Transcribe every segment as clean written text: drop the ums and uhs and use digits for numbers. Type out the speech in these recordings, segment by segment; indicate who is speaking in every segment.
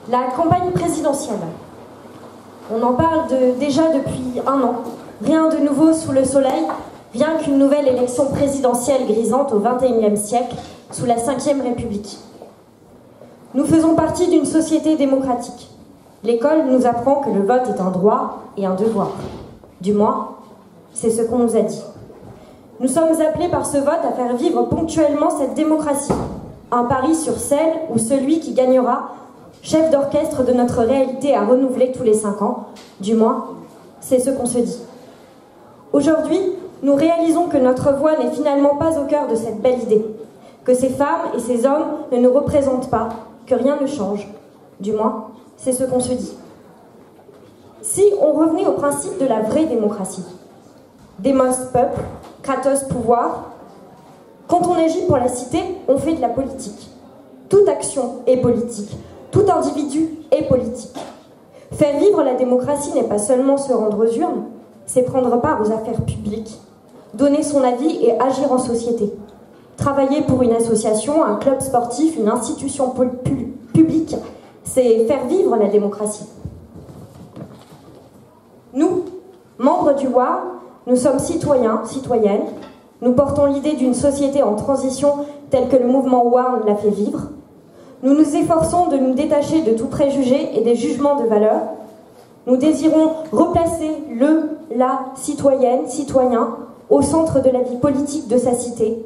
Speaker 1: La campagne présidentielle. On en parle déjà depuis un an. Rien de nouveau sous le soleil, rien qu'une nouvelle élection présidentielle grisante au XXIe siècle, sous la Ve République. Nous faisons partie d'une société démocratique. L'école nous apprend que le vote est un droit et un devoir. Du moins, c'est ce qu'on nous a dit. Nous sommes appelés par ce vote à faire vivre ponctuellement cette démocratie. Un pari sur celle ou celui qui gagnera, chef d'orchestre de notre réalité à renouveler tous les 5 ans. Du moins, c'est ce qu'on se dit. Aujourd'hui, nous réalisons que notre voix n'est finalement pas au cœur de cette belle idée, que ces femmes et ces hommes ne nous représentent pas, que rien ne change. Du moins, c'est ce qu'on se dit. Si on revenait au principe de la vraie démocratie, démos peuple, kratos pouvoir, quand on agit pour la cité, on fait de la politique. Toute action est politique, tout individu est politique. Faire vivre la démocratie n'est pas seulement se rendre aux urnes, c'est prendre part aux affaires publiques, donner son avis et agir en société. Travailler pour une association, un club sportif, une institution publique, c'est faire vivre la démocratie. Nous, membres du WAR, nous sommes citoyens, citoyennes. Nous portons l'idée d'une société en transition telle que le mouvement WAR l'a fait vivre. Nous nous efforçons de nous détacher de tout préjugé et des jugements de valeur. Nous désirons replacer la citoyenne, citoyen, au centre de la vie politique de sa cité.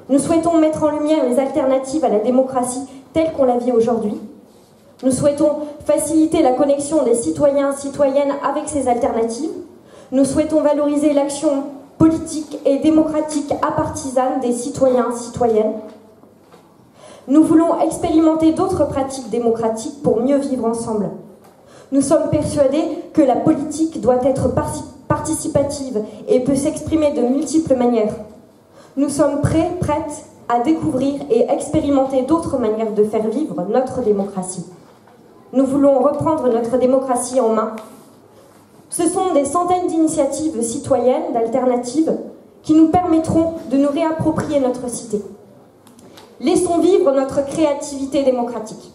Speaker 1: Nous souhaitons mettre en lumière les alternatives à la démocratie telle qu'on la vit aujourd'hui. Nous souhaitons faciliter la connexion des citoyens, citoyennes avec ces alternatives. Nous souhaitons valoriser l'action politique et démocratique apartisane des citoyens, citoyennes. Nous voulons expérimenter d'autres pratiques démocratiques pour mieux vivre ensemble. Nous sommes persuadés que la politique doit être participative et peut s'exprimer de multiples manières. Nous sommes prêtes à découvrir et expérimenter d'autres manières de faire vivre notre démocratie. Nous voulons reprendre notre démocratie en main. Ce sont des centaines d'initiatives citoyennes, d'alternatives, qui nous permettront de nous réapproprier notre cité. Laissons vivre notre créativité démocratique.